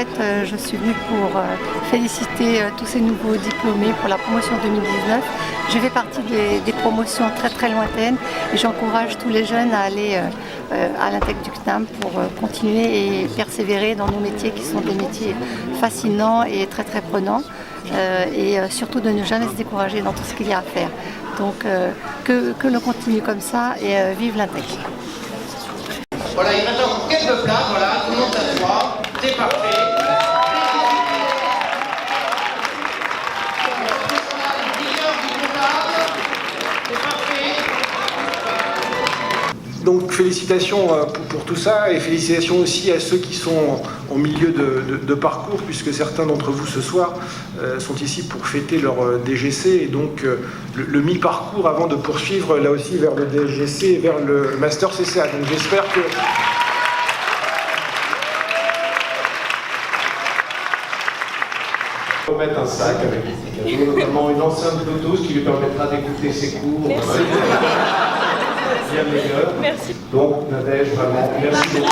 fait, je suis venue pour féliciter tous ces nouveaux diplômés pour la promotion 2019. Je fais partie des promotions très lointaines et j'encourage tous les jeunes à aller à l'Intec du CNAM pour continuer et persévérer dans nos métiers qui sont des métiers fascinants et très prenants. Et surtout de ne jamais se décourager dans tout ce qu'il y a à faire. Donc que l'on continue comme ça et vive l'Intec. Voilà, il reste encore quelques places, voilà, tout le monde s'assoit, c'est parfait. Donc félicitations pour tout ça et félicitations aussi à ceux qui sont en milieu de parcours, puisque certains d'entre vous ce soir sont ici pour fêter leur DGC et donc le mi-parcours avant de poursuivre là aussi vers le DGC et vers le Master CCA. Donc j'espère que... On va mettre un sac avec des cadeaux, notamment une enceinte Bluetooth qui lui permettra d'écouter ses cours. Merci. Bien meilleur. Merci. Donc Nadège, vraiment, merci beaucoup.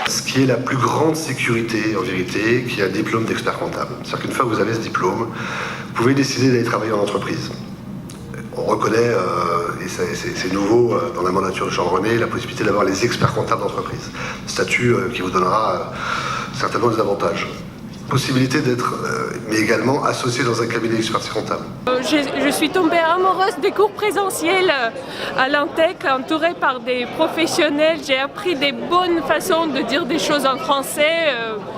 Ce qui est la plus grande sécurité, en vérité, qui est un diplôme d'expert comptable. C'est-à-dire qu'une fois que vous avez ce diplôme, vous pouvez décider d'aller travailler en entreprise. On reconnaît, et c'est nouveau dans la mandature de Jean-René, la possibilité d'avoir les experts comptables d'entreprise. Statut qui vous donnera certainement des avantages. Possibilité d'être, mais également associé dans un cabinet d'expertise comptable. Je suis tombée amoureuse des cours présentiels à l'Intec, entourée par des professionnels. J'ai appris des bonnes façons de dire des choses en français.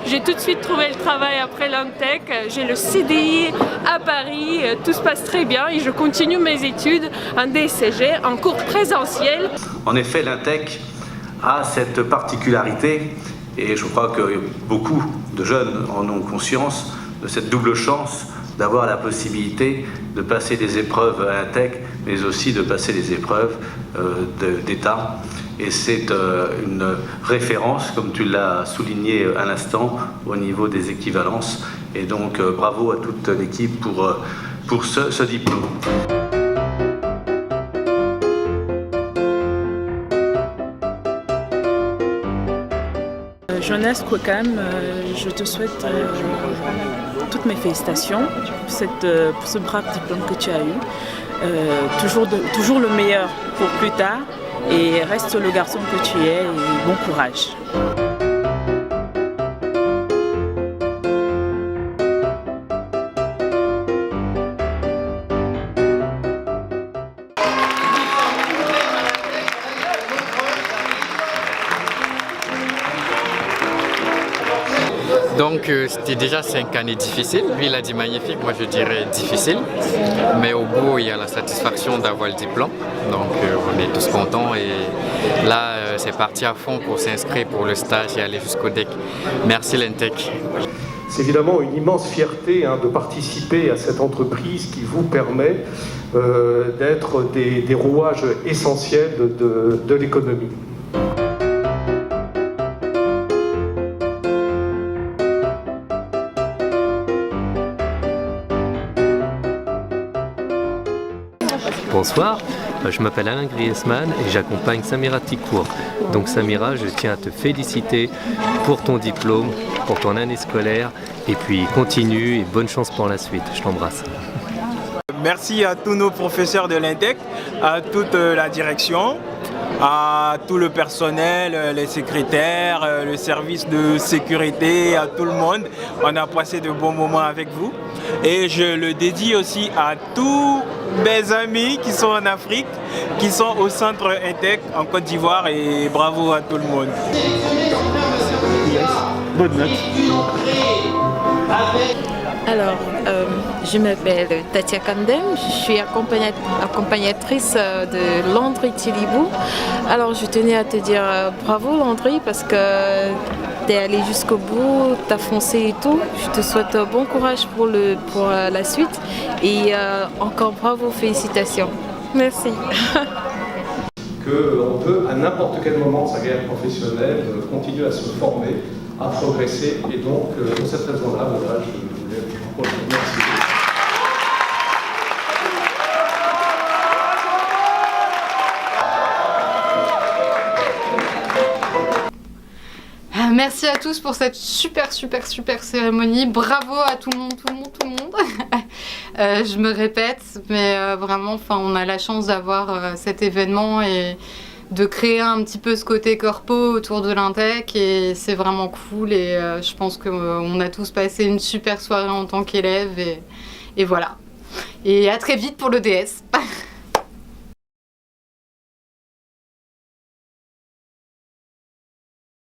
J'ai tout de suite trouvé le travail après l'Intec. J'ai le CDI à Paris. Tout se passe très bien et je continue mes études en DSCG, en cours présentiel. En effet, l'Intec a cette particularité. Et je crois que beaucoup de jeunes en ont conscience de cette double chance d'avoir la possibilité de passer des épreuves à l'Intec, mais aussi de passer des épreuves d'État. Et c'est une référence, comme tu l'as souligné à l'instant, au niveau des équivalences. Et donc bravo à toute l'équipe pour ce diplôme. Jonas Kwakam, je te souhaite toutes mes félicitations pour ce brave diplôme que tu as eu. Toujours le meilleur pour plus tard et reste le garçon que tu es et bon courage. Donc c'était déjà 5 années difficiles, lui il a dit magnifique, moi je dirais difficile, mais au bout il y a la satisfaction d'avoir le diplôme, donc on est tous contents et là c'est parti à fond pour s'inscrire pour le stage et aller jusqu'au DEC. Merci l'Intec. C'est évidemment une immense fierté de participer à cette entreprise qui vous permet d'être des rouages essentiels de l'économie. Bonsoir, je m'appelle Alain Griezmann et j'accompagne Samira Ticourt. Donc Samira, je tiens à te féliciter pour ton diplôme, pour ton année scolaire et puis continue et bonne chance pour la suite. Je t'embrasse. Merci à tous nos professeurs de l'Intec, à toute la direction, à tout le personnel, les secrétaires, le service de sécurité, à tout le monde. On a passé de bons moments avec vous. Et je le dédie aussi à tous mes amis qui sont en Afrique, qui sont au centre Intec en Côte d'Ivoire et bravo à tout le monde. Bonne note. Alors, je m'appelle Tatia Kamdem, je suis accompagnatrice de Landry Tilibou. Alors, je tenais à te dire bravo Landry parce que tu es allé jusqu'au bout, tu as foncé et tout. Je te souhaite bon courage pour la suite et encore bravo, félicitations. Merci. Qu'on peut, à n'importe quel moment de sa carrière professionnelle, continuer à se former, à progresser. Et donc, pour cette raison-là, je voulais vous remercier. Merci à tous pour cette super cérémonie. Bravo à tout le monde. Je me répète, mais vraiment, on a la chance d'avoir cet événement et de créer un petit peu ce côté corpo autour de l'Intec, et c'est vraiment cool, et je pense qu'on a tous passé une super soirée en tant qu'élèves, et voilà. Et à très vite pour le DS.